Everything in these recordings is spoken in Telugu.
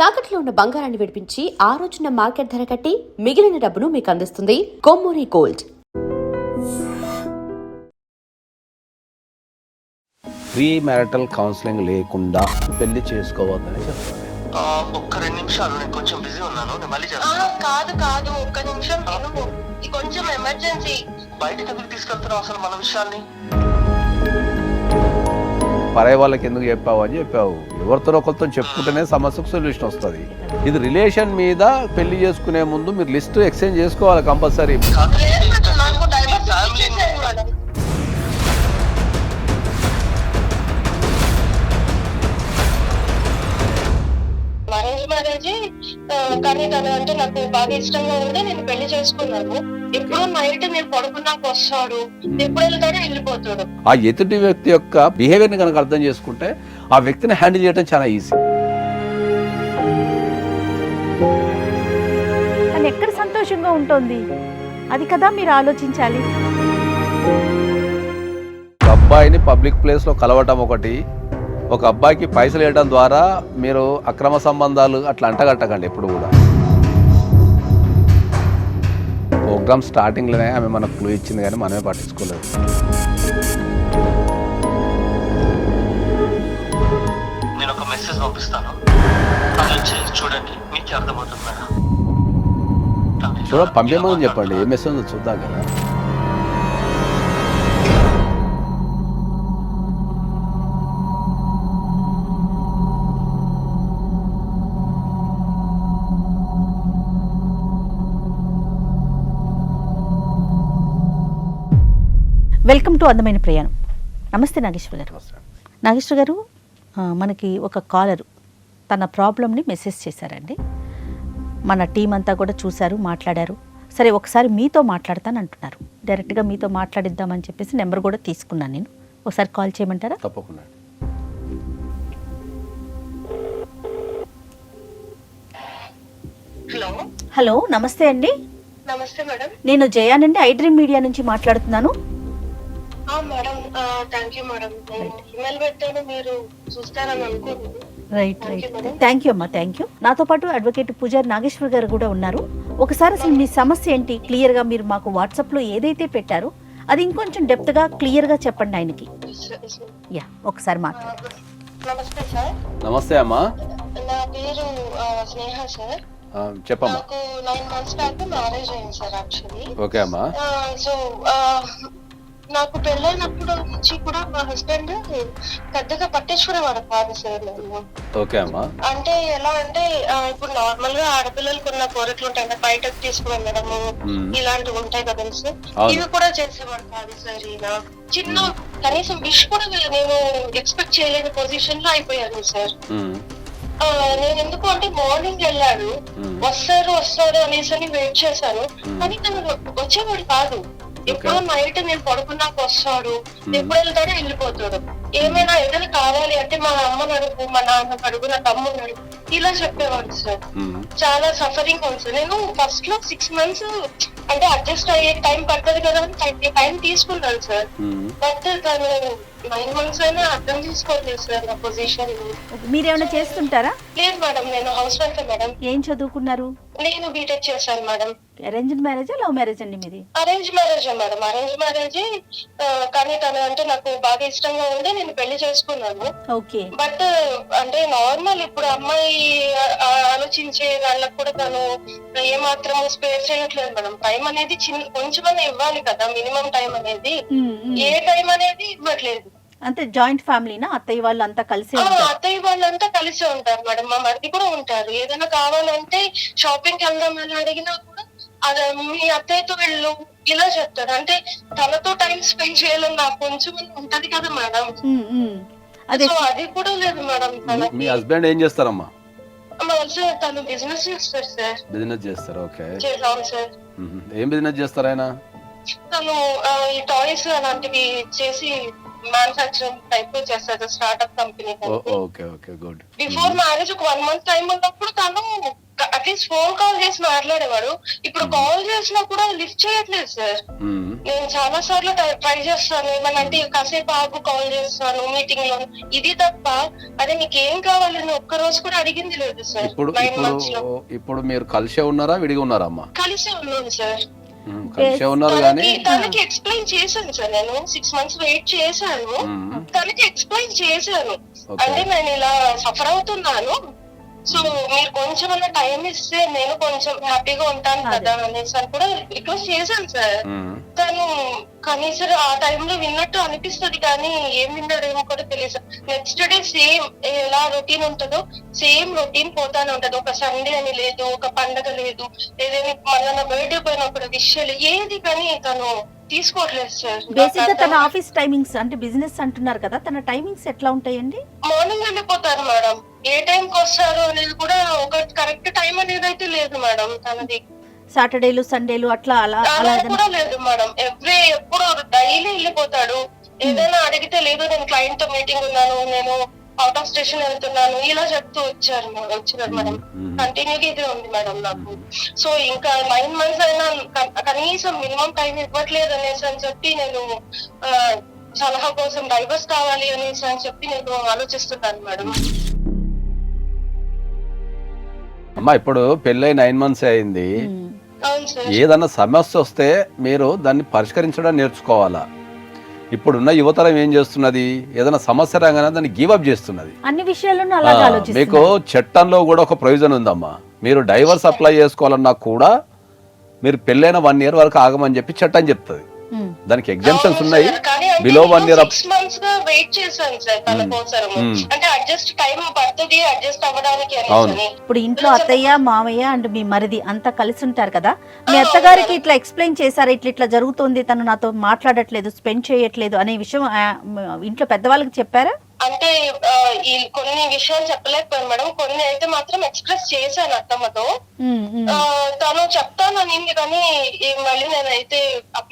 తాకట్లో ఉన్న బంగారాన్ని విడిపించి ఆ రోజున మార్కెట్ ధర కట్టి మిగిలిన డబ్బును మీకు అందిస్తుంది Kommuri gold. Pre marital counselling లేకుండా పెళ్లి చేసుకోవద్దని చెప్తాను. ఒక్క 2 నిమిషాలు, నేను కొంచెం బిజీ ఉన్నాను, నేను మళ్ళీ చేస్తాను. కాదు ఒక్క నిమిషం, నేను కొంచెం ఎమర్జెన్సీ. బయటకు ఎందుకు తీసుకెళ్తున్నావు అసలు మన విషయాన్ని? పరాయి వాళ్ళకి ఎందుకు చెప్పావు అని చెప్పావు. ఎవరితో ఒకరితో చెప్పుకుంటేనే సమస్యకు సొల్యూషన్ వస్తుంది. ఇది రిలేషన్ మీద పెళ్లి చేసుకునే ముందు మీరు లిస్ట్ ఎక్స్చేంజ్ చేసుకోవాలి కంపల్సరీ. అరేంజ్ మ్యారేజ్, కానీ తను అంటే నాకు బాగా ఇష్టంగా ఉంది, నేను పెళ్లి చేసుకున్నాను. ఎప్పుడో నైట్ నేను పడుకున్నాక వస్తాడు, ఎప్పుడు వెళ్తాడో వెళ్ళిపోతాడు. ఆ ఎదుటి వ్యక్తి యొక్క బిహేవియర్ ని కనుక అర్థం చేసుకుంటే ఆ వ్యక్తిని హ్యాండిల్ చేయడం చాలా ఈజీ. తను ఎక్కడ సంతోషంగా ఉంటుంది అది కదా మీరు ఆలోచించాలి. ఒక అబ్బాయిని పబ్లిక్ ప్లేస్ లో కలవటం ఒకటి, ఒక అబ్బాయికి పైసలు ఇవ్వడం ద్వారా మీరు అక్రమ సంబంధాలు అట్లా అంటగట్టకండి ఎప్పుడు కూడా. ప్రోగ్రామ్ స్టార్టింగ్లోనే ఆమె మనకు క్లూ ఇచ్చింది కానీ మనమే పట్టించుకోలేదు. నేను ఒక మెసేజ్ పంపిస్తాను, చూడండి, మీకు అర్థమవుతుంది మేడం. పంపేమని చెప్పండి, ఏ మెసేజ్ చూద్దాం కదా. వెల్కమ్ టు అందమైన ప్రయాణం. నమస్తే నాగేశ్వర్ గారు. నాగేశ్వర్ గారు, మనకి ఒక కాలరు తన ప్రాబ్లమ్ని మెసేజ్ చేశారండి. మన టీం అంతా కూడా చూశారు, మాట్లాడారు. సరే ఒకసారి మీతో మాట్లాడతాను అంటున్నారు. డైరెక్ట్గా మీతో మాట్లాడిద్దామని చెప్పేసి నెంబర్ కూడా తీసుకున్నాను నేను. ఒకసారి కాల్ చేయమంటారా? తప్పకుండా. హలో, నమస్తే అండి. నమస్తే మేడం. నేను జయానండి, ఐడ్రీమ్ మీడియా నుంచి మాట్లాడుతున్నాను. Madam, thank you madam. Email పెట్టాను, మీరు చూస్తారని అనుకుంటున్నాను. రైట్. థ్యాంక్ యూ అమ్మా, థ్యాంక్ యూ. నాతో పాటు అడ్వకేట్ పూజారి నాగేశ్వర్ గారు కూడా ఉన్నారు. ఒకసారి అసలు మీ సమస్య ఏంటి క్లియర్గా మీరు మాకు వాట్సాప్లో ఏదైతే పెట్టారో అది ఇంకొంచెం డెప్త్గా క్లియర్గా చెప్పండి ఆయనకి. యా, ఒకసారి మాట్లాడు. నమస్తే సార్. నమస్తే అమ్మా. నా పేరు స్నేహ సార్. చెప్పమ్మా. నాకు 9 months బ్యాక్ మ్యారేజ్ అయింది సార్ యాక్చువల్లీ. ఓకే అమ్మా. సో నాకు పెళ్ళైనప్పుడు నుంచి కూడా మా హస్బెండ్ పెద్దగా పట్టించుకునేవాడు కాదు సార్. ఓకే అమ్మా. అంటే ఎలా అంటే ఇప్పుడు నార్మల్ గా ఆడపిల్లలకు ఉన్న కోరికలు ఉంటాయి కదా, బయటకు తీసుకుని వెళ్ళడము ఇలాంటివి ఉంటాయి కదా సార్, ఇవి కూడా చేసేవాడు కాదు సార్. ఈయన చిన్న కనీసం విష్ కూడా నేను ఎక్స్పెక్ట్ చేయలేని పొజిషన్ లో అయిపోయాను సార్. నేను ఎందుకు అంటే మార్నింగ్ వెళ్ళాడు, వస్తారు అనేసి వెయిట్ చేశాను, కానీ తను వచ్చేవాడు కాదు. ఎప్పుడో నైట్ నేను పడుకున్నాక వస్తాడు, ఎప్పుడు వెళ్తాడో వెళ్ళిపోతాడు. ఏదైనా కావాలి అంటే మా అమ్మని అడుగు, మా నాన్న అడుగు, నా తమ్ముని అడుగు, ఇలా చెప్పేవాడు సార్. చాలా సఫరింగ్ ఉంది సార్. నేను ఫస్ట్ లో 6 months అంటే అడ్జస్ట్ అయ్యే టైం పడుతుంది కదా అని టైం తీసుకున్నాను సార్. బట్ తను 9 months అయినా అర్థం చేసుకోలేదు సార్ నా పొజిషన్. మీరేమైనా చేస్తుంటారా? లేదు మేడం, నేను హౌస్ వైఫ్ మేడం. ఏం చదువుకున్నారు? నేను బీటెక్ చేశాను మేడం. అరేంజ్డ్ మ్యారేజా, లవ్ మ్యారేజ్ అండి మీది? Arrange marriage madam. Arrange marriage, కానీ తను అంటే నాకు బాగా ఇష్టంగా ఉంది, నేను పెళ్లి చేసుకున్నాను. ఓకే. బట్ అంటే నార్మల్ ఇప్పుడు అమ్మాయి ఆలోచించే వాళ్ళకు కూడా తను ఏమాత్రం స్పేర్ చేయట్లేదు మేడం. టైం అనేది కొంచెమన్నా ఇవ్వాలి కదా, మినిమం టైం అనేది. ఏ టైం అనేది ఇవ్వట్లేదు. అంటే జాయింట్ ఫ్యామిలీనా? అత్తయ్య వాళ్ళు అంతా కలిసి? అత్తయ్య వాళ్ళంతా కలిసి ఉంటారు మేడం. మా మరిది కూడా ఉంటారు. ఏదైనా కావాలంటే షాపింగ్ వెళ్దాం అని అడిగినా కూడా అది మీ అత్తయ్యతో వెళ్ళు ఇలా చెప్తాడు. అంటే తనతో టైం స్పెండ్ చేయాలని నాకు కొంచెం ఉంటది కదా మేడం. సో అది కూడా లేదు మేడం. మీ హస్బెండ్ ఏం చేస్తారమ్మా? మా హస్బెండ్ తను బిజినెస్ చేస్తారు సార్. బిజినెస్ చేస్తారు. ఓకే. చేద్దాం సార్. ఏం బిజినెస్ చేస్తారు ఆయన? తను ఈ టాయ్స్ అలాంటివి చేసి మ్యానుఫ్యాక్చరింగ్ టైప్ చేస్తారు, startup company. Okay okay, good. Before marriage ఒక 1 month టైం ఉన్నప్పుడు తను అట్లీస్ట్ ఫోన్ కాల్ చేసి మాట్లాడేవాడు. ఇప్పుడు కాల్ చేసినా కూడా లిఫ్ట్ చేయట్లేదు సార్. నేను చాలా సార్లు ట్రై చేస్తాను, ఏమన్నా అంటే కాసేపు ఆగు కాల్ చేస్తాను మీటింగ్ లో, ఇది తప్ప అదే నీకేం కావాలని ఒక్క రోజు కూడా అడిగింది లేదు సార్. ఇప్పుడు 9 months లో ఇప్పుడు మీరు కలిసే ఉన్నారా విడిగా ఉన్నారా అమ్మా? కలిసే ఉన్నాను సార్. కలిసే ఉన్నారు కానీ తనకి ఎక్స్ప్లెయిన్ చేశాను సార్, నేను 6 months వెయిట్ చేశాను, తనకి ఎక్స్ప్లెయిన్ చేశాను. అంటే నేను ఇలా సఫర్ అవుతున్నాను, సో మీరు కొంచెం అన్న టైం ఇస్తే నేను కొంచెం హ్యాపీగా ఉంటాను కదా అనేసి అని కూడా రిక్వెస్ట్ చేశాను సార్. తను కనీసం ఆ టైంలో విన్నట్టు అనిపిస్తుంది కానీ ఏం విన్నాడేమో కూడా తెలియదు. నెక్స్ట్ డే సేమ్ ఎలా రొటీన్ ఉంటుందో సేమ్ రొటీన్ పోతానే ఉంటది. ఒక సండే అని లేదు, ఒక పండగ లేదు, ఏదైనా మళ్ళీ నా బర్త్డే పోయినప్పుడు విషయాలు ఏది కానీ తను తీసుకోవట్లేదు సార్. బేసిక్ గా తన ఆఫీస్ టైమింగ్స్ అంటే బిజినెస్ అంటున్నారు కదా, తన టైమింగ్స్ ఎట్లా ఉంటాయండి? మార్నింగ్ వెళ్ళిపోతారు మేడం, ఏ టైం కి వస్తారు అనేది కూడా ఒక కరెక్ట్ టైం అనేది అయితే లేదు మేడం. తనది సాటర్డేలు సండేలు అట్లా అలా అలా కూడా లేదు మేడం. ఎప్పుడు డైలీ వెళ్ళిపోతాడు. ఏదైనా అడిగితే లేదు నేను క్లయింట్ తో మీటింగ్ ఉన్నాను, నేను అవుట్ ఆఫ్ స్టేషన్ వెళ్తున్నాను, ఇలా చెప్తూ వచ్చినారు మేడం. కంటిన్యూగా ఇదే ఉంది మేడం నాకు. సో ఇంకా 9 months అయినా కనీసం మినిమం టైం ఇవ్వట్లేదు అనేసి అని చెప్పి నేను సలహా కోసం డైవర్స్ కావాలి అనేసి అని చెప్పి నేను ఆలోచిస్తున్నాను మేడం. అమ్మా ఇప్పుడు పెళ్ళై 9 months అయింది, అవును సార్. ఏదన్నా సమస్య వస్తే మీరు దాన్ని పరిష్కరించడం నేర్చుకోవాలా. ఇప్పుడున్న యువతరం ఏం చేస్తున్నది, ఏదైనా సమస్య రాగానే దాన్ని గివప్ చేస్తున్నది. అన్ని విషయాల్లోనూ అలాగే ఆలోచిస్తున్నారు. మీకు చట్టంలో కూడా ఒక ప్రొవిజన్ ఉందమ్మా, మీరు డైవర్స్ అప్లై చేసుకోవాలన్నా కూడా మీరు పెళ్ళైన 1 year వరకు ఆగమని చెప్పి చట్టం చెప్తుంది. దానికి ఎగ్జామ్షన్స్ ఉన్నాయి. బిలో 1 year 6 months గా వెయిట్ చేశాను సార్ తన కోసం. అంటే అడ్జస్ట్ టైం పడుతుంది అడ్జస్ట్ అవ్వడానికి అనేసి. ఇప్పుడు ఇంట్లో అత్తయ్య మామయ్య అండ్ మీ మరిది అంతా కలిసి ఉంటారు కదా, మీ అత్తగారికి ఇట్లా ఎక్స్ప్లెయిన్ చేశారా, ఇట్లా జరుగుతుంది, తను నాతో మాట్లాడట్లేదు, స్పెండ్ చేయట్లేదు అనే విషయం ఇంట్లో పెద్దవాళ్ళకి చెప్పారా? అంటే ఈ కొన్ని విషయాలు చెప్పలేకపోయాను మేడం, కొన్ని అయితే మాత్రం ఎక్స్ప్రెస్ చేశాను అత్తమ్మతో. తను చెప్తానని కానీ మళ్ళీ నేనైతే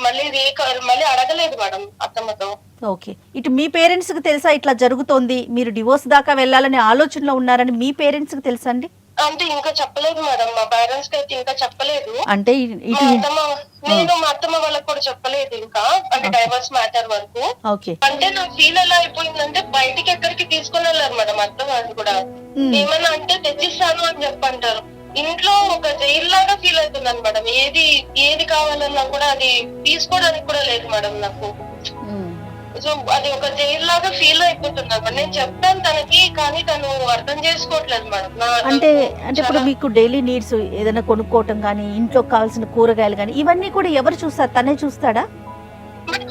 మళ్ళీ అడగలేదు మేడం అత్తమ్మతో. ఓకే, ఇటు మీ పేరెంట్స్ కి తెలుసా ఇట్లా జరుగుతోంది, మీరు డివోర్స్ దాకా వెళ్ళాలనే ఆలోచనలో ఉన్నారని మీ పేరెంట్స్ కి తెలుసా అండి? అంటే ఇంకా చెప్పలేదు మేడం, మా పేరెంట్స్ కి అయితే ఇంకా చెప్పలేదు. అంటే నేను మా అత్తమ్మ వాళ్ళకి కూడా చెప్పలేదు ఇంకా, అంటే డైవర్స్ మ్యాటర్ వరకు. ఓకే, అంటే నా ఫీల్ ఎలా అయిపోయిందంటే బయటికి ఎక్కడికి తీసుకుని వెళ్ళారు మేడం అత్త వాళ్ళు కూడా. ఏమన్నా అంటే తెచ్చిస్తాను అని చెప్పంటారు. ఇంట్లో ఒక జైలు లాగా ఫీల్ అవుతున్నాను మేడం. ఏది కావాలన్నా కూడా అది తీసుకోవడానికి కూడా లేదు మేడం నాకు. సో అది ఒక జైలు లాగా ఫీల్ అయిపోతున్నాను. నేను చెప్తాను తనకి, కానీ తను అర్థం చేసుకోవట్లేదు మేడం. అంటే ఇప్పుడు మీకు డైలీ నీడ్స్ ఏదైనా కొనుక్కోవటం కానీ, ఇంట్లో కావాల్సిన కూరగాయలు కానీ ఇవన్నీ కూడా ఎవరు చూస్తారు? తనే చూస్తాడా?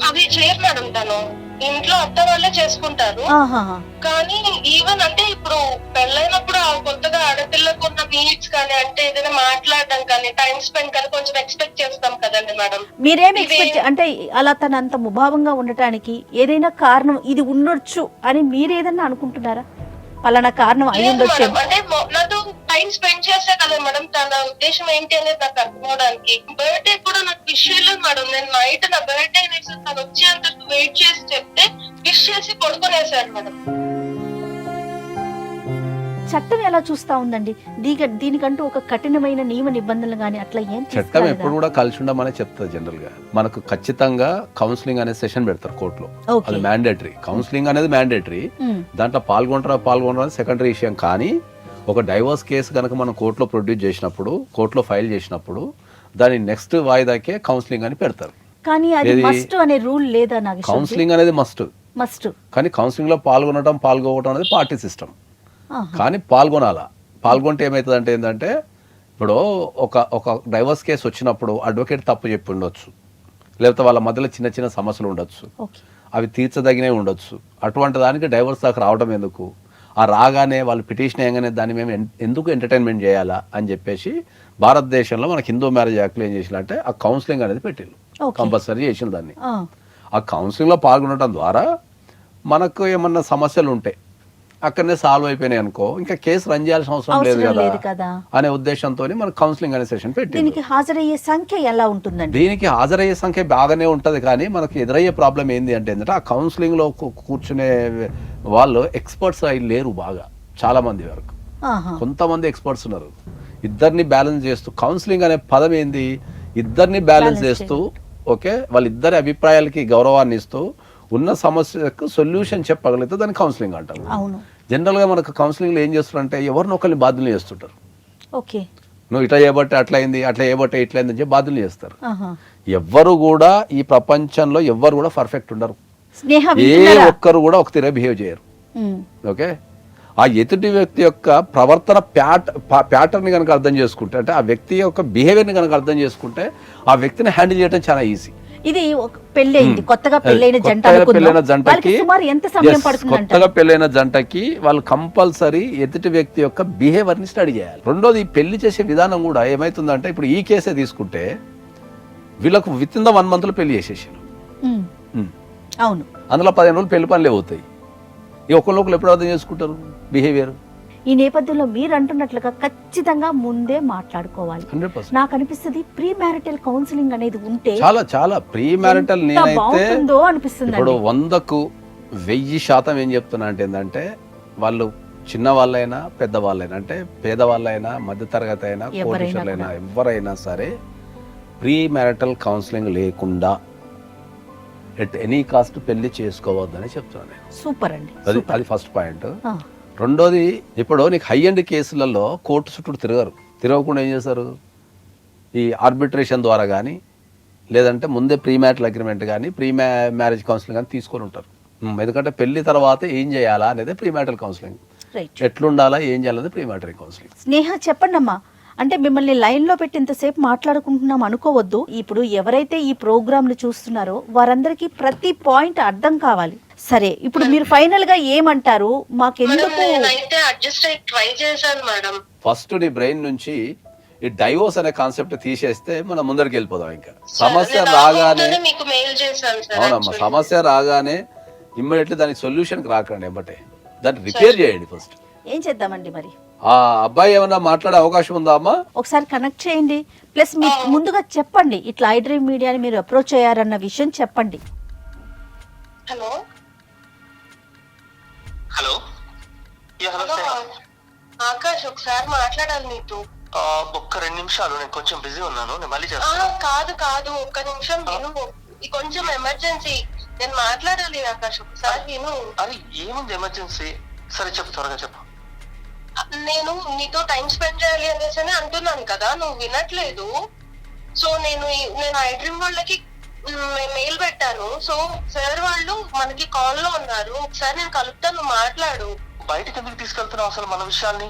అవి చేయరు మేడం, తను ఇంట్లో అత్త వాళ్ళే చేసుకుంటారు. కానీ ఈవెన్ అంటే ఇప్పుడు పెళ్ళైనప్పుడు కొత్తగా ఆడపిల్లకు ఉన్న నీడ్స్ కానీ, అంటే ఏదైనా మాట్లాడడం కానీ, టైం స్పెండ్ కానీ కొంచెం ఎక్స్పెక్ట్ చేస్తాం కదండి మేడం. మీరేమి ఎక్స్పెక్ట్ అంటే అలా తన అంత ముభావంగా ఉండటానికి ఏదైనా కారణం ఇది ఉండొచ్చు అని మీరేదన్నా అనుకుంటున్నారా? పలానా కారణం అయి ఉండొచ్చు అంటే నాతో టైం స్పెండ్ చేస్తే కదా మేడం, తన ఉద్దేశం ఏంటి అనేది నాకు అర్థమవడానికి. బర్త్డే కూడా నాకు విష్ చేయలేదు మేడం. నేను నైట్ నా బర్త్డే అనేసి తను వచ్చేంత వెయిట్ చేసి చెప్తే విష్ చేసి పడుకునేసాడు మేడం. చట్టం ఎలా చూస్తా ఉందండి దీనికంటూ ఒక కఠినమైన నియమ నిబంధనలు కానీ అట్లా ఏం? చట్టం ఎప్పుడు కూడా కలిసి ఉండమని చెప్తుంది. జనరల్ గా మనకు ఖచ్చితంగా కౌన్సిలింగ్ అనే సెషన్ పెడతారు కోర్టులో, అది మ్యాండేటరీ. కౌన్సిలింగ్ అనేది మ్యాండేటరీ. దాంట్లో పాల్గొనరా సెకండరీ విషయం. కానీ ఒక డైవర్స్ కేసు కనుక మనం కోర్టులో ప్రొడ్యూస్ చేసినప్పుడు, కోర్టులో ఫైల్ చేసినప్పుడు దాని నెక్స్ట్ వాయిదాకే కౌన్సిలింగ్ అని పెడతారు. కానీ అది మస్ట్ అనే రూల్ లేదా? కౌన్సిలింగ్ అనేది మస్ట్. కానీ కౌన్సిలింగ్ లో పాల్గొనడం అనేది పార్టీ సిస్టమ్. కానీ పాల్గొంటే ఏమవుతుంది ఏంటంటే ఇప్పుడు ఒక డైవర్స్ కేసు వచ్చినప్పుడు అడ్వకేట్ తప్పు చెప్పి ఉండొచ్చు, లేకపోతే వాళ్ళ మధ్యలో చిన్న చిన్న సమస్యలు ఉండొచ్చు, అవి తీర్చదగినవి ఉండొచ్చు. అటువంటి దానికి డైవర్స్ దాకా రావడం ఎందుకు? ఆ రాగానే వాళ్ళు పిటిషన్ వేయగానే దాన్ని మేము ఎందుకు ఎంటర్టైన్మెంట్ చేయాలా అని చెప్పేసి భారతదేశంలో మనకి హిందూ మ్యారేజ్ యాక్ట్లో ఏం చేసినట్టే ఆ కౌన్సిలింగ్ అనేది పెట్టిండు, కంపల్సరీ చేసిన దాన్ని. ఆ కౌన్సిలింగ్లో పాల్గొనడం ద్వారా మనకు ఏమన్నా సమస్యలు ఉంటే అక్కడనే సాల్వ్ అయిపోయినాయి అనుకో, ఇంకా కేసు రన్ చేయాల్సిన అవసరం లేదు కదా అనే ఉద్దేశంతో మనకు కౌన్సిలింగ్ అనే సెషన్ పెట్టి. దీనికి హాజరయ్యే సంఖ్య ఎలా ఉంటుందండి? దీనికి హాజరయ్యే సంఖ్య బాగానే ఉంటది. కానీ మనకి ఎదురయ్యే ప్రాబ్లం ఏంటి అంటే ఆ కౌన్సిలింగ్ లో కూర్చునే వాళ్ళు ఎక్స్పర్ట్స్ అయి లేరు బాగా, చాలా మంది వరకు. కొంతమంది ఎక్స్పర్ట్స్ ఉన్నారు. ఇద్దరిని బ్యాలెన్స్ చేస్తూ, కౌన్సిలింగ్ అనే పదం ఏంది, ఇద్దరిని బ్యాలెన్స్ చేస్తూ, ఓకే, వాళ్ళిద్దరి అభిప్రాయాలకి గౌరవాన్ని ఇస్తూ ఉన్న సమస్యకు సొల్యూషన్ చెప్పగలిగితే దాన్ని కౌన్సిలింగ్ అంటారు. అవును. జనరల్గా మనకు కౌన్సిలింగ్లో ఏం చేస్తారంటే ఎవరిని ఒకరిని బాధ్యులు చేస్తుంటారు. ఓకే. నువ్వు ఇట్లా చేయబట్టే అట్లా అయింది, అట్లా చేయబట్టే ఇట్లా అయింది అని చెప్పి బాధ్యులు చేస్తారు. ఆహా. ఎవ్వరు కూడా ఈ ప్రపంచంలో ఎవ్వరు కూడా పర్ఫెక్ట్ ఉండరు. స్నేహ ఏ వింటున్నారా? ఒక్కరు కూడా ఒక తీరే బిహేవ్ చేయరు. ఓకే, ఆ ఎదుటి వ్యక్తి యొక్క ప్రవర్తన ప్యాటర్న్ కనుక అర్థం చేసుకుంటే, అంటే ఆ వ్యక్తి యొక్క బిహేవియర్ని కనుక అర్థం చేసుకుంటే ఆ వ్యక్తిని హ్యాండిల్ చేయడం చాలా ఈజీ. ఇది ఒక పెళ్ళైంది, కొత్తగా పెళ్ళైన జంట కొత్తగా పెళ్ళైన అనుకుందాం. జంటకి వాళ్ళకి సుమారు ఎంత సమయం yes, పడుతుంది కొత్తగా పెళ్ళైన జంటకి వాళ్ళు కంపల్సరీ ఎదుటి వ్యక్తి యొక్క బిహేవియర్ ని స్టడీ చేయాలి. రెండోది, ఈ పెళ్లి చేసే విధానం కూడా ఏమైతుందంటే, ఇప్పుడు ఈ కేసే తీసుకుంటే వీళ్ళకు విత్ ఇన్ ద 1 month లో పెళ్లి చేసేసారు. అవును. అందులో 15 రోజులు పెళ్లి పనులు అవుతాయి. ఈ ఒకళ్ళు ఎప్పుడు అర్థం చేసుకుంటారు బిహేవియర్? ఈ నేపథ్యంలో మీరు అంటున్నట్లుగా ఖచ్చితంగా ముందే మాట్లాడుకోవాలి. 100%. నాకు అనిపిస్తుంది ప్రీ మ్యారిటల్ కౌన్సిలింగ్ అనేది ఉంటే చాలా చాలా ప్రీ మ్యారిటల్. ఎంత నేనైతే బాగుంటుందో అనిపిస్తుంది. ఇప్పుడు 100కు 1000% ఏం చెప్తున్నా అంటే ఏంటంటే, వాళ్ళు చిన్న వాళ్ళైనా పెద్ద వాళ్ళైనా, అంటే పేదవాళ్ళైనా మధ్యతరగతి అయినా కోటీశ్వరులైనా ఎవరైనా సరే ప్రీ మ్యారిటల్ కౌన్సిలింగ్ లేకుండా ఎట్ ఎనీ కాస్ట్ పెళ్లి చేసుకోవద్దని చెప్తున్నాను నేను. సూపర్ అండి. అది ఫస్ట్ పాయింట్. రెండోది, ఇప్పుడు నీకు హై ఎండ్ కేసులలో కోర్టు చుట్టూ తిరగకుండా ఏం చేస్తారు, ఈ ఆర్బిట్రేషన్ ద్వారా కానీ లేదంటే ముందే ప్రీ మ్యారిటల్ అగ్రిమెంట్ కానీ మ్యారేజ్ కౌన్సిలింగ్ కానీ తీసుకొని ఉంటారు. ఎందుకంటే పెళ్లి తర్వాత ఏం చేయాలా అనేది ప్రీ మ్యారిటల్ కౌన్సిలింగ్, ఎట్లుండాలా ఏం చేయాలనేది ప్రీ మ్యారిటల్ కౌన్సిలింగ్. స్నేహ చెప్పండి అమ్మా. అంటే మిమ్మల్ని లైన్లో పెట్టి ఇంతసేపు మాట్లాడుకుంటున్నాం అనుకోవద్దు. ఇప్పుడు ఎవరైతే ఈ ప్రోగ్రామ్ను చూస్తున్నారో వారందరికీ ప్రతి పాయింట్ అర్థం కావాలి. సరే, ఇప్పుడు మీరు ఫైనల్ గా ఏమంటారు? మాకెందుకు అడ్జస్ట్ అయ్యి ట్రై చేశాను మేడం. ఫస్ట్ నీ బ్రెయిన్ నుంచి ఈ డైవోర్స్ అనే కాన్సెప్ట్ తీసేస్తే మనం ముందరికి వెళ్ళిపోదాం. ఇంకా సమస్య రాగానే, మీకు మెయిల్ చేశాను సార్. అవునమ్మా, సమస్య రాగానే ఇమ్మీడియట్లీ దానికి సొల్యూషన్ రాకండి, ఎంబటే దాన్ని రిపేర్ చేయండి. ఫస్ట్ ఏం చేద్దామండి మరి? ఆ అబ్బాయి ఏమన్నా మాట్లాడే అవకాశం ఉందా అమ్మా? ఒకసారి కనెక్ట్ చేయండి. ప్లస్ మీకు ముందుగా చెప్పండి, ఇట్లా ఐడ్రీమ్ మీడియాని మీరు అప్రోచ్ అయ్యారన్న విషయం చెప్పండి. Hello hello. హలో ఆకాష్, ఒకసారి మాట్లాడాలి నీతో. ఒక్క 2 నిమిషాలు, నేను కొంచెం బిజీ ఉన్నాను, నేను మళ్ళీ చేస్తాను. కాదు ఒక్క నిమిషం విను, ఇది కొంచెం ఎమర్జెన్సీ, నేను మాట్లాడాలి ఆకాష్, ఒకసారి విను. అరే ఏముంది ఎమర్జెన్సీ? సరే చెప్పు, త్వరగా చెప్పు. నేను నీతో టైం స్పెండ్ చేయాలి అనేసి అంటున్నాను కదా, నువ్వు వినట్లేదు. సో నేను ఐడ్రీమ్ వాళ్ళకి మెయిల్ పెట్టాను. సో సార్ వాళ్ళు మనకి కాల్ లో ఉన్నారు, ఒకసారి నేను కలుపుతాను, నువ్వు మాట్లాడు. బయటకు ఎందుకు తీసుకెళ్తున్నావు అసలు మన విషయాల్ని?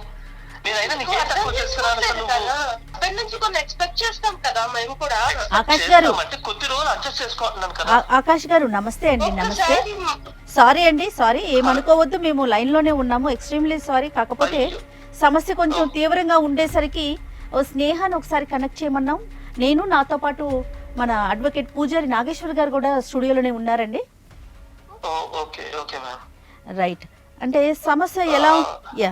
నేనైనా నువ్వు అర్థం చేసుకోలేదు కదా, అక్కడి నుంచి కొన్ని ఎక్స్పెక్ట్ చేస్తాం కదా మేము కూడా. ఆకాష్ గారు, అంటే కొద్ది రోజులు అడ్జస్ట్ చేసుకుంటున్నాను కదా. ఆకాష్ గారు నమస్తే అండి. నమస్తే. సారీ అండి, సారీ, ఏమనుకోవద్దు, మేము లైన్ లోనే ఉన్నాము. Extremely sorry. కాకపోతే సమస్య కొంచెం తీవ్రంగా ఉండేసరికి స్నేహాన్ని ఒకసారి కనెక్ట్ చేయమన్నాం. నేను, నాతో పాటు మన అడ్వకేట్ పూజారి నాగేశ్వర్ గారు కూడా స్టూడియోలోనే ఉన్నారండి. రైట్. అంటే సమస్య ఎలా, యా,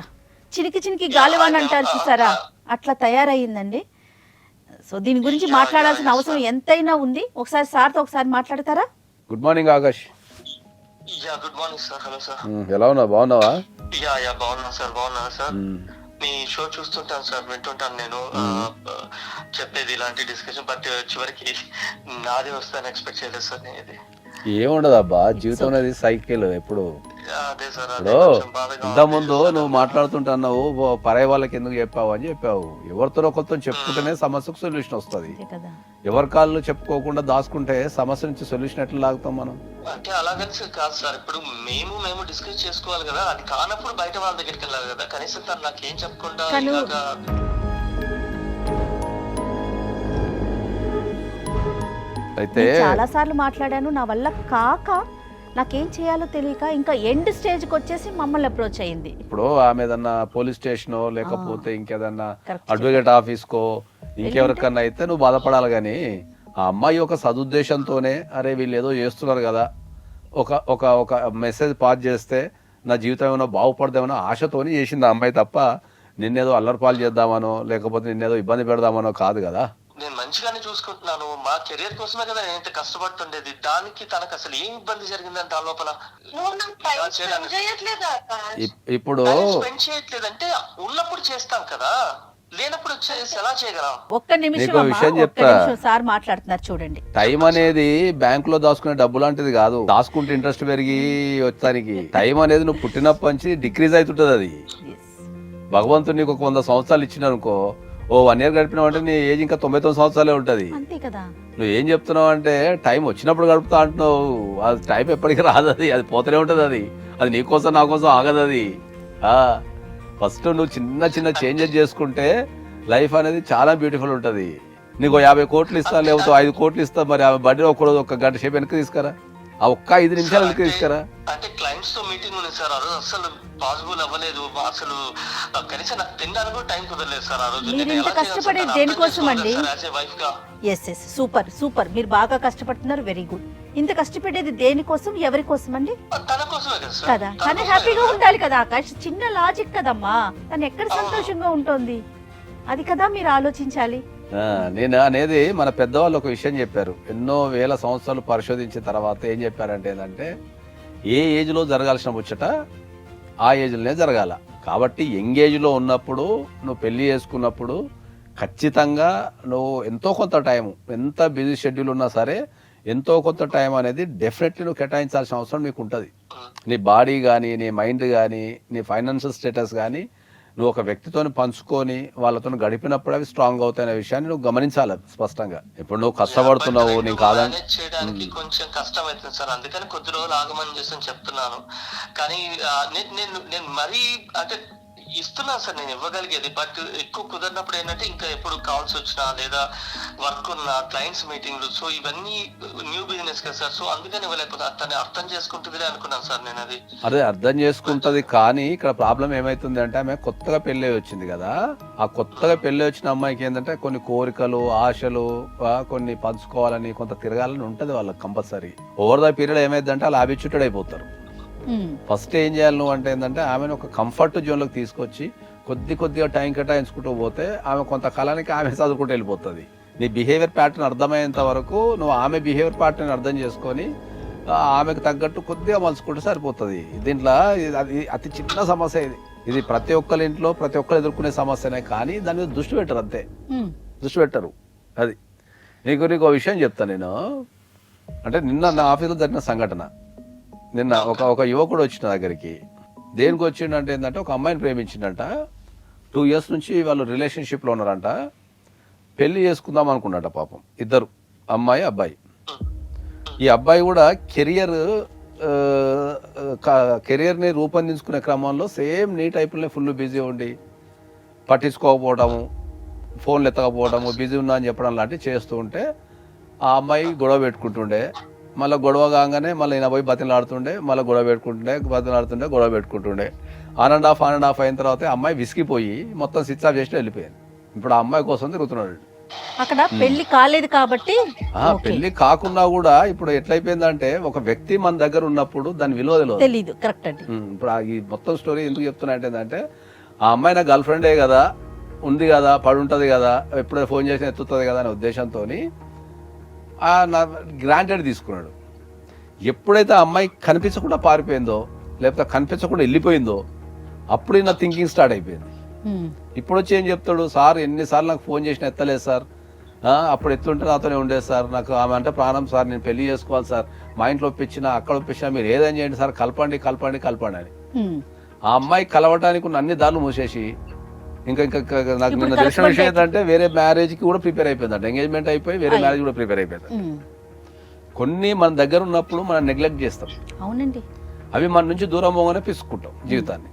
చినికి గాలివాన్ అంటారు చూసారా, అట్లా తయారయ్యిందండి. సో దీని గురించి మాట్లాడాల్సిన అవసరం ఎంతైనా ఉంది. ఒకసారి సార్తో ఒకసారి మాట్లాడతారా? Good morning Akash. Good morning sir. Hello sir. ఎలా ఉన్నావు? బాగున్నావా? బాగున్నాను సార్. బాగున్నాను సార్. మీ షో చూస్తుంటాను సార్, వింటుంటాను నేను చెప్పేది ఇలాంటి డిస్కషన్. బట్ చివరికి నాదే వస్తాను ఎక్స్పెక్ట్ చేయలేదు సార్. నేను ఇది ఏముండదు అబ్బా, జీవితం అనేది సైకిల్. ఎప్పుడు అదే సార్, ఇంత ముందు నువ్వు మాట్లాడుతుంటున్నావు, పరాయి వాళ్ళకి ఎందుకు చెప్పావు అని చెప్పావు. ఎవరితో ఒకరితో చెప్పుకుంటేనే సమస్యకు సొల్యూషన్ వస్తుంది. ఎవరి కాళ్ళు చెప్పుకోకుండా దాచుకుంటే సమస్య నుంచి సొల్యూషన్ ఎట్లా లాగుతాం మనం? అంటే అలాగని కాదు సార్, ఇప్పుడు మేము డిస్కస్ చేసుకోవాలి కదా, అది కానప్పుడు బయట వాళ్ళ దగ్గరికి వెళ్ళాలి కదా. కనీసం తను నాకేం చెప్పకుండా అయితే చాలా సార్లు మాట్లాడాను, నా వల్ల కాక నాకేం చేయాలో తెలియక ఇంకా ఎండ్ స్టేజ్కి వచ్చేసి మమ్మల్ని అప్రోచ్ అయింది. ఇప్పుడు ఆమె ఏదన్నా పోలీస్ స్టేషనో లేకపోతే ఇంకేదన్నా అడ్వకేట్ ఆఫీస్కో ఇంకెవరికన్నా అయితే నువ్వు బాధపడాలి. కానీ ఆ అమ్మాయి ఒక సదుద్దేశంతోనే, అరే వీళ్ళు ఏదో చేస్తున్నారు కదా, ఒక మెసేజ్ పాస్ చేస్తే నా జీవితం ఏమైనా బాగుపడదేమో ఆశతోని చేసింది ఆ అమ్మాయి తప్ప నిన్నేదో అల్లరిపాలు చేద్దామనో లేకపోతే నిన్నేదో ఇబ్బంది పెడదామనో కాదు కదా. నేను మంచిగానే చూసుకుంటున్నాను, మా కెరియర్ కోసమే కదా నేను ఇంత కష్టపడుతుండేది. దానికి తనకు అసలు ఏం ఇబ్బంది జరిగిందని దాని లోపల ఇప్పుడు స్పెండ్ చేయట్లేదంటే ఉన్నప్పుడు చేస్తాం కదా. లేనప్పుడు వచ్చేసి ఎలా చేయగలం? ఒక్క నిమిషం నీకో అమ్మా, విషయం ఒక్క చెప్తా. నిమిషం సార్ మాట్లాడుతున్నారు చూడండి. టైం అనేది బ్యాంక్ లో దాచుకునే డబ్బు లాంటిది కాదు. దాచుకుంటే ఇంట్రెస్ట్ పెరిగి వచ్చానికి టైం అనేది నువ్వు పుట్టినప్పటి నుంచి డిక్రీజ్ అవుతుంటది. అది Yes. భగవంతుడు నీకు ఒక 100 సంవత్సరాలు ఇచ్చినానుకో, ఓ 1 year గడిపినావు అంటే నీ ఏజ్ ఇంకా 99 సంవత్సరాలే ఉంటది. అంతే కదా. నువ్వు ఏం చెప్తున్నావు అంటే టైం వచ్చినప్పుడు గడుపుతా అంటున్నావు. అది టైం ఎప్పటికీ రాదు, అది పోతూనే ఉంటది. అది నీకోసం నా కోసం ఆగదు. అది ఫస్ట్ నువ్వు చిన్న చిన్న చేంజెస్ చేసుకుంటే లైఫ్ అనేది చాలా బ్యూటిఫుల్ ఉంటది. నీకు 50 కోట్లు ఇస్తా, లేకపోతే 5 కోట్లు ఇస్తా, మరి ఆ బడ్డీ ఒకరోజు 1 గంట సేపు వెనక్కి తీసుకురా, ఆ ఒక్క 5 నిమిషాలు వెనక్కి తీసుకురా. అంటే క్లయింట్స్ తో మీటింగ్ ఉంది సార్, ఆ రోజు అసలు పాసిబుల్ అవ్వలేదు. అసలు కనీసం నాకు తినడానికి కూడా టైం కుదరలేదు సార్ ఆ రోజు. మీరు ఇంత కష్టపడేది దేనికోసం అండి? వైఫ్ గా ఎస్ సూపర్ సూపర్, మీరు బాగా కష్టపడుతున్నారు, వెరీ గుడ్. ఇంత కష్టపడేది దేనికోసం, ఎవరి కోసం అండి? తన కోసమే కదా సార్. కదా, తను హ్యాపీగా ఉండాలి కదా ఆకాష్. చిన్న లాజిక్ కదమ్మా, తను ఎక్కడ సంతోషంగా ఉంటుంది అది కదా మీరు ఆలోచించాలి. నేను అనేది మన పెద్దవాళ్ళు ఒక విషయం చెప్పారు. ఎన్నో వేల సంవత్సరాలు పరిశోధించిన తర్వాత ఏం చెప్పారంటే ఏంటంటే, ఏ ఏజ్ లో జరగాల్సిన ముచ్చట ఆ ఏజ్లోనే జరగాల. కాబట్టి యంగ్ ఏజ్ లో ఉన్నప్పుడు నువ్వు పెళ్లి చేసుకున్నప్పుడు ఖచ్చితంగా నువ్వు ఎంతో కొంత టైం, ఎంత బిజీ షెడ్యూల్ ఉన్నా సరే ఎంతో కొంత టైం అనేది డెఫినెట్లీ నువ్వు కేటాయించాల్సిన అవసరం నీకు ఉంటుంది. నీ బాడీ కానీ, నీ మైండ్ కానీ, నీ ఫైనాన్షియల్ స్టేటస్ కానీ నువ్వు ఒక వ్యక్తితో పంచుకొని వాళ్ళతో గడిపినప్పుడు అవి స్ట్రాంగ్ అవుతాయనే విషయాన్ని నువ్వు గమనించాలి స్పష్టంగా. ఇప్పుడు నువ్వు కష్టపడుతున్నావు, నీకు కాదని మేనేజ్ చేయడానికి కొంచెం కష్టం అవుతుంది సార్. అందుకని కొద్ది రోజులు ఆగమని చేసి చెప్తున్నాను. కానీ నేను మరీ అంటే ఇస్తున్నాను సార్, నేను ఇవ్వగలిగేది. బట్ ఎక్కువ కుదరినప్పుడు ఏంటంటే ఇంకా ఎప్పుడు కాల్స్ వచ్చినా లేదా వర్క్ ఉన్న క్లయింట్స్ మీటింగ్లు, సో ఇవన్నీ న్యూ బిజినెస్ కదా సార్. సో అందుకని ఇవ్వలేకపోతే తను అర్థం చేసుకుంటుందిలే అనుకున్నాను సార్ నేను. అదే అర్థం చేసుకుంటది. కానీ ఇక్కడ ప్రాబ్లం ఏమైతుంది అంటే, ఆమె కొత్తగా పెళ్ళి వచ్చింది కదా, ఆ కొత్తగా పెళ్ళి వచ్చిన అమ్మాయికి ఏంటంటే కొన్ని కోరికలు, ఆశలు, కొన్ని పంచుకోవాలని, కొంత తిరగాలని ఉంటది వాళ్ళకి కంపల్సరీ. ఓవర్ ద పీరియడ్ ఏమైందంటే వాళ్ళు హ్యాబిచ్యుటెడ్ అయిపోతారు. ఫస్ట్ ఏం చేయాలి నువ్వు అంటే ఏంటంటే, ఆమెను ఒక కంఫర్ట్ జోన్లోకి తీసుకొచ్చి కొద్దిగా టైం కేటాయించుకుంటూ పోతే ఆమె కొంతకాలానికి ఆమె చదువుకుంటూ వెళ్ళిపోతుంది. నీ బిహేవియర్ ప్యాటర్న్ అర్థమయ్యేంత వరకు నువ్వు ఆమె బిహేవియర్ ప్యాటర్న్ అర్థం చేసుకొని ఆమెకు తగ్గట్టు కొద్దిగా మలుచుకుంటే సరిపోతుంది. దీంట్లో అది అతి చిన్న సమస్య. ఇది ప్రతి ఒక్కరి ఇంట్లో ప్రతి ఒక్కరు ఎదుర్కొనే సమస్యనే, కానీ దాని మీద దృష్టి పెట్టరు, అంతే దృష్టి పెట్టరు. అది నీకు విషయం చెప్తాను నేను. అంటే నిన్న నా ఆఫీస్లో జరిగిన సంఘటన. నిన్న ఒక యువకుడు వచ్చిన దగ్గరికి. దేనికి వచ్చిండంటే ఏంటంటే, ఒక అమ్మాయిని ప్రేమించిండంట. 2 years నుంచి వాళ్ళు రిలేషన్షిప్లో ఉన్నారంట. పెళ్లి చేసుకుందాం అనుకున్నట పాపం, ఇద్దరు, అమ్మాయి అబ్బాయి. ఈ అబ్బాయి కూడా కెరియర్ని రూపొందించుకునే క్రమంలో సేమ్ నీ టైపులోనే ఫుల్ బిజీ ఉండి పట్టించుకోకపోవడము, ఫోన్లు ఎత్తకపోవడము, బిజీ ఉన్నా అని చెప్పడం లాంటివి చేస్తూ ఉంటే ఆ అమ్మాయి గొడవ పెట్టుకుంటుండే. మళ్ళీ గొడవ కాగానే మళ్ళీ ఈయన పోయి బతిలాడుతుండే, మళ్ళీ గొడవ పెట్టుకుంటుండే. ఆన్ అండ్ ఆఫ్ అయిన తర్వాత అమ్మాయి విసిగిపోయి మొత్తం స్విచ్ ఆఫ్ చేసి వెళ్ళిపోయింది. ఇప్పుడు ఆ అమ్మాయి కోసం తిరుగుతున్నాడు. అక్కడ పెళ్లి కాలేదు కాబట్టి. పెళ్లి కాకుండా కూడా ఇప్పుడు ఎట్లయిపోయిందంటే, ఒక వ్యక్తి మన దగ్గర ఉన్నప్పుడు దాని విలువ తెలియదు. కరెక్ట్ అండి. ఇప్పుడు ఈ మొత్తం స్టోరీ ఎందుకు చెప్తున్నా అంటే, ఆ అమ్మాయి నా గర్ల్ ఫ్రెండే కదా, ఉంది కదా, పడి ఉంటుంది కదా, ఎప్పుడైనా ఫోన్ చేసి ఎత్తుతుంది కదా అనే ఉద్దేశంతో గ్రాంటెడ్ తీసుకున్నాడు. ఎప్పుడైతే ఆ అమ్మాయి కనిపించకుండా పారిపోయిందో, లేకపోతే కనిపించకుండా వెళ్ళిపోయిందో, అప్పుడు నా థింకింగ్ స్టార్ట్ అయిపోయింది. ఇప్పుడు వచ్చి ఏం చెప్తాడు, సార్ ఎన్నిసార్లు నాకు ఫోన్ చేసిన ఎత్తలేదు సార్, అప్పుడు ఎత్తుంటే నాతోనే ఉండేది సార్, నాకు ఆమె అంటే ప్రాణం సార్, నేను పెళ్లి చేసుకోవాలి సార్, మా ఇంట్లో ఒప్పించినా అక్కడ ఒప్పించినా మీరు ఏదైనా చేయండి సార్, కలపండి అని. ఆ అమ్మాయి కలవటానికి ఉన్న అన్ని దారులు మూసేసి ఇంకా నాకు నిన్న తెలిసిన విషయం ఏంటంటే, వేరే మ్యారేజ్ కి కూడా ప్రిపేర్ అయిపోయిందంట. ఎంగేజ్మెంట్ అయిపోయి వేరే మ్యారేజ్ కూడా ప్రిపేర్ అయిపోయింది. కొన్ని మన దగ్గర ఉన్నప్పుడు మనం నెగ్లెక్ట్ చేస్తాం. అవునండి. అవి మన నుంచి దూరం పోగానే పిసుకుంటాం జీవితాన్ని.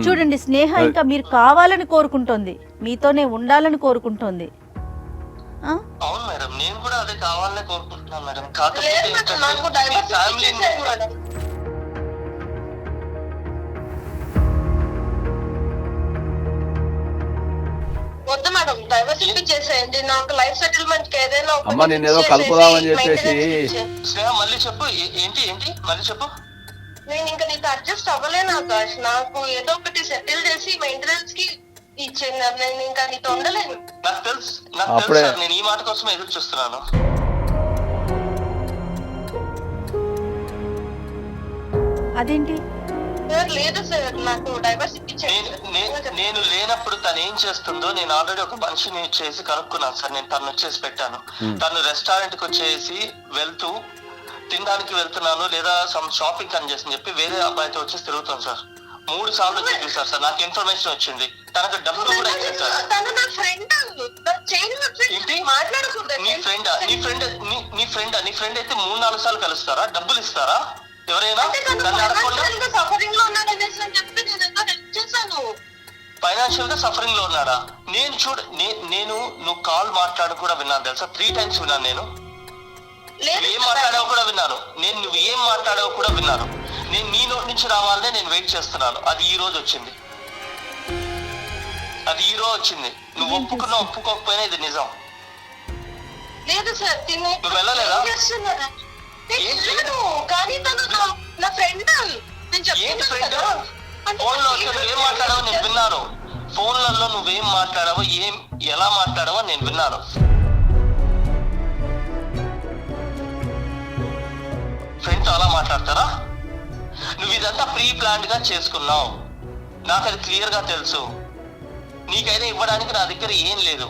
చూడండి, స్నేహ ఇంకా మీరు కావాలని కోరుకుంటోంది, మీతోనే ఉండాలని కోరుకుంటోంది. అవును మేడం, నేను కూడా అదే కావాలని కోరుకుంటున్నాను మేడం. వద్దు మేడం, డైవర్స్ చేసేయండి. నాకు లైఫ్ సెటిల్మెంట్ కి ఏదైనా అమ్మ నేను ఏదో కలుపుదామని చెప్పేసి. స్నేహ మళ్ళీ చెప్పు, ఏంటి మళ్ళీ చెప్పు. నేను ఇంకా నీకు అడ్జస్ట్ అవ్వలేను ఆకాష్. నాకు ఏదో ఒకటి సెటిల్ చేసి మెయింటెనెన్స్ కి ఇచ్చేది. నేను ఇంకా నీతో ఉండలేను. నాకు తెలుసు, నేను ఈ మాట కోసం ఎదురు చూస్తున్నాను. అదేంటి సార్ లేదు సార్, నాకు డైవర్స్ ఇప్పించాను. నేను లేనప్పుడు తను ఏం చేస్తుందో నేను ఆల్రెడీ ఒక మనిషిని చేసి కనుక్కున్నాను సార్. నేను తను వచ్చేసి పెట్టాను. తను రెస్టారెంట్ కి వచ్చేసి వెళ్తూ తినడానికి వెళ్తున్నాను లేదా సమ్ షాపింగ్ అని చేసి చెప్పి వేరే అబ్బాయితో వచ్చేసి తిరుగుతాను సార్. 3 సార్లు చూపిస్తారు సార్. నాకు ఇన్ఫర్మేషన్ వచ్చింది. తనకు డబ్బులు కూడా ఇచ్చింది సార్. తను నా ఫ్రెండ్. ఏంటి? మాట్లాడకూడదు. నీ ఫ్రెండ్ అయితే 3-4 సార్లు కలుస్తారా? డబ్బులు ఇస్తారా ఎవరైనా? సఫరింగ్ లో ఉన్నాడనేసి అని చెప్పి నేను ఎంతో హెల్ప్ చేశాను. ఫైనాన్షియల్ గా సఫరింగ్ లో ఉన్నాడా? నేను నువ్వు కాల్ మాట్లాడు కూడా విన్నాను తెలుసా. 3 times విన్నాను. నేను ఏం మాట్లాడావు కూడా విన్నాను. నువ్వు ఏం మాట్లాడావు కూడా విన్నాను. నేను నీ నోటి నుంచి రావాలనే నేను వెయిట్ చేస్తున్నాను. అది ఈ రోజు వచ్చింది. నువ్వు ఒప్పుకున్నా ఒప్పుకోకపోయినా ఇది నిజం. లేదు సార్, నువ్వు వెళ్ళలేదా? కానీ తను నా ఫ్రెండ్. ఏంటి ఫ్రెండ్? ఫోన్ లో నువ్వేం మాట్లాడావో నేను విన్నాను. ఫోన్లలో నువ్వేం మాట్లాడావో ఎలా మాట్లాడావో నేను విన్నాను. ఫ్రెండ్స్ అలా మాట్లాడతారా? నువ్వు ఇదంతా ప్రీ ప్లాన్డ్ గా చేసుకున్నావు. నాకు అది క్లియర్ గా తెలుసు. నీకైనా ఇవ్వడానికి నా దగ్గర ఏం లేదు.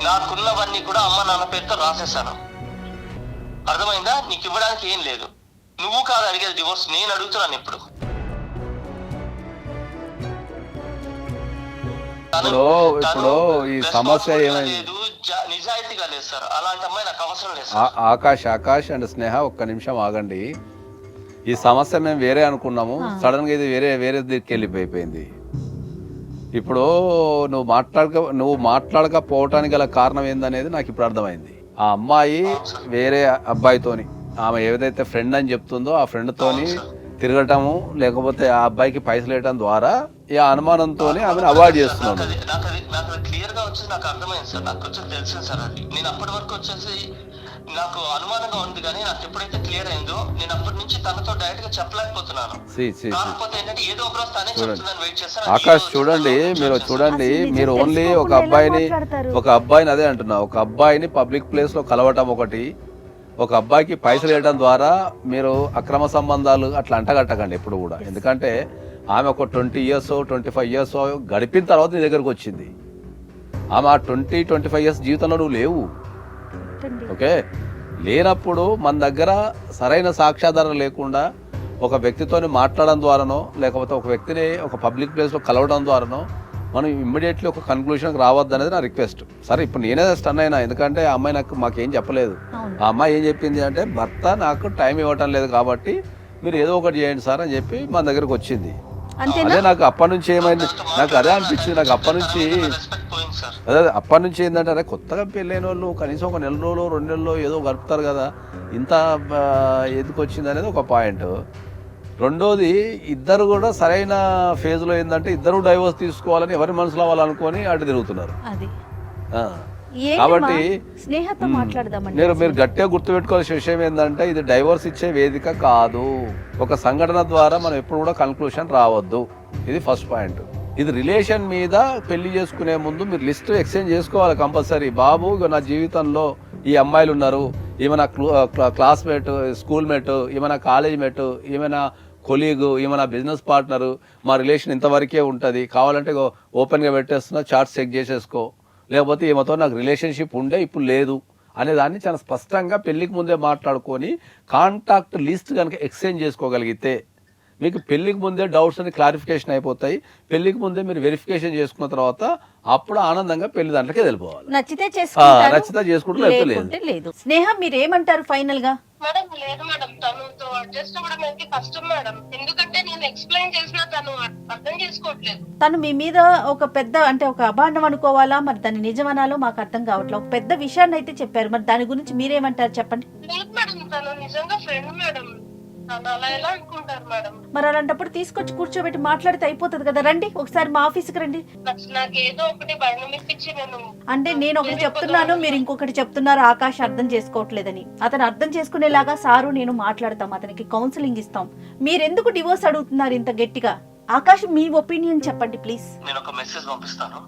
నాకున్నవన్నీ కూడా అమ్మ నాన్న పేరుతో రాసేసాను. అర్థమైందా? నీకు ఇవ్వడానికి ఏం లేదు. నువ్వు కాదు అడిగేది డివోర్స్, నేను అడుగుతున్నాను ఇప్పుడు. ఇప్పుడు ఈ సమస్య ఏమైంది? నిజాయితీగా లేదు సార్. అలాంటి అమ్మాయి నాకు అవసరం లేదు. ఆకాష్ అండ్ స్నేహ ఒక్క నిమిషం ఆగండి. ఈ సమస్య మేము వేరే అనుకున్నాము. సడన్ గా ఇది వేరే దిక్కు వెళ్ళిపోయింది. ఇప్పుడు నువ్వు మాట్లాడకపోవటానికి గల కారణం ఏందనేది నాకు ఇప్పుడు అర్థమైంది. ఆ అమ్మాయి వేరే అబ్బాయితోని, ఆమె ఏదైతే ఫ్రెండ్ అని చెప్తుందో ఆ ఫ్రెండ్ తోని తిరగటము, లేకపోతే ఆ అబ్బాయికి పైసలు వేయటం ద్వారా ఈ అనుమానంతో ఆమెను అవాయిడ్ చేస్తున్నాను. నాకు క్లియర్ గా వచ్చేసి నాకు అర్థమైంది సార్. నాకు వచ్చేసి తెలిసింది సార్. అది నేను అప్పటి వరకు వచ్చేసి నాకు అనుమానంగా ఉంది, కానీ నాకు ఎప్పుడైతే క్లియర్ అయిందో నేను అప్పటి నుంచి తనతో డైరెక్ట్ గా చెప్పలేకపోతున్నాను. కాకపోతే ఏంటంటే ఏదో ఒక రోజు తనే చెప్తుందని వెయిట్ చేస్తాను. ఆకాష్ చూడండి, మీరు ఓన్లీ ఒక అబ్బాయిని అదే అంటున్నా, ఒక అబ్బాయిని పబ్లిక్ ప్లేస్ లో కలవటం ఒకటి, ఒక అబ్బాయికి పైసలు వేయడం ద్వారా మీరు అక్రమ సంబంధాలు అట్లా అంటగట్టకండి ఎప్పుడు కూడా. ఎందుకంటే ఆమె ఒక 20 years 25 years గడిపిన తర్వాత నీ దగ్గరకు వచ్చింది. ఆమె ఆ 20-25 years జీవితంలో నువ్వు లేవు. ఓకే, లేనప్పుడు మన దగ్గర సరైన సాక్ష్యాధారం లేకుండా ఒక వ్యక్తితోని మాట్లాడడం ద్వారానో, లేకపోతే ఒక వ్యక్తిని ఒక పబ్లిక్ ప్లేస్లో కలవడం ద్వారానో మనం ఇమ్మీడియట్లీ ఒక కన్క్లూషన్కి రావద్దు అనేది నా రిక్వెస్ట్. సరే, ఇప్పుడు నేనే స్టన్ అయినా, ఎందుకంటే ఆ అమ్మాయి మాకేం చెప్పలేదు. ఆ అమ్మాయి ఏం చెప్పింది అంటే, భర్త నాకు టైం ఇవ్వటం లేదు కాబట్టి మీరు ఏదో ఒకటి చేయండి సార్ అని చెప్పి మన దగ్గరకు వచ్చింది. అదే నాకు అప్పటి నుంచి ఏమైంది, నాకు అదే అనిపించింది. నాకు అప్పటి నుంచి ఏంటంటే, అరే కొత్తగా పెళ్ళైన వాళ్ళు కనీసం ఒక 1 రోజులు 2 నెలలు ఏదో గడుపుతారు కదా, ఇంత ఎందుకు వచ్చింది అనేది ఒక పాయింట్. రెండోది, ఇద్దరు కూడా సరైన ఫేజ్లో ఏంటంటే ఇద్దరు డైవోర్స్ తీసుకోవాలని ఎవరి మనసులో వాళ్ళు అనుకొని అటు తిరుగుతున్నారు. కాబట్టి మీరు గట్టిగా గుర్తుపెట్టుకోవాల్సిన విషయం ఏంటంటే, ఇది డైవోర్స్ ఇచ్చే వేదిక కాదు. ఒక సంఘటన ద్వారా మనం ఎప్పుడు కూడా కన్క్లూషన్ రావద్దు. ఇది ఫస్ట్ పాయింట్. ఇది రిలేషన్ మీద పెళ్లి చేసుకునే ముందు మీరు లిస్ట్ ఎక్స్చేంజ్ చేసుకోవాలి కంపల్సరీ. బాబు, నా జీవితంలో ఈ అమ్మాయిలు ఉన్నారు, ఈమె నా క్లాస్మేట్, స్కూల్ మేట్, ఈమె నా కాలేజ్ మేట్, ఈమె నా కొలీగు, ఈమె నా బిజినెస్ పార్ట్నరు, మా రిలేషన్ ఇంతవరకే ఉంటుంది, కావాలంటే ఓపెన్గా పెట్టేస్తున్నా, చార్ట్స్ చెక్ చేసేసుకో, లేకపోతే ఈమెతో నాకు రిలేషన్షిప్ ఉండే ఇప్పుడు లేదు అనేదాన్ని చాలా స్పష్టంగా పెళ్లికి ముందే మాట్లాడుకొని కాంటాక్ట్ లిస్ట్ కనుక ఎక్స్చేంజ్ చేసుకోగలిగితే మీకు పెళ్లికి ముందే డౌట్స్ అని క్లారిఫికేషన్ అయిపోతాయి. పెళ్లికి ముందే మీరు వెరిఫికేషన్ చేసుకున్న తర్వాత అప్పుడు ఆనందంగా పెళ్లి దాంట్లోకి వెళ్ళిపోవాలి. నచ్చితే చేసుకుంటే లేదు. స్నేహ, మీరు ఏమంటారు ఫైనల్ గా? మేడం లేదు మేడం, తనతో అడ్జస్ట్ అవ్వడం అయితే కష్టం మేడం. ఎందుకంటే నేను ఎక్స్ప్లెయిన్ చేసినా తను అర్థం చేసుకోవట్లేదు. తను మీ మీద ఒక పెద్ద, అంటే ఒక అభాండం అనుకోవాలా, మరి దాన్ని నిజమనాలో మాకు అర్థం కావట్లేదు. ఒక పెద్ద విషయాన్ని అయితే చెప్పారు, మరి దాని గురించి మీరేమంటారు చెప్పండి. లేదు మేడం, తను నిజంగా ఫ్రెండ్ మేడం. అలా ఎలా అనుకుంటారు మేడం? మరి అలాంటప్పుడు తీసుకొచ్చి కూర్చోబెట్టి మాట్లాడితే అయిపోతుంది కదా. రండి ఒకసారి మా ఆఫీస్కి రండి. నాకు ఏదో ఒకటి భయం ఇప్పించి అంటే నేను ఒకటి చెప్తున్నాను, మీరు ఇంకొకటి చెప్తున్నారు. ఆకాష్ అర్థం చేసుకోవట్లేదని. అతను అర్థం చేసుకునేలాగా సారు నేను మాట్లాడతాం, అతనికి కౌన్సిలింగ్ ఇస్తాం. మీరెందుకు డివోర్స్ అడుగుతున్నారు ఇంత గట్టిగా? ఆకాష్, మీ ఒపీనియన్ చెప్పండి ప్లీజ్. నేను ఒక మెసేజ్ పంపిస్తాను.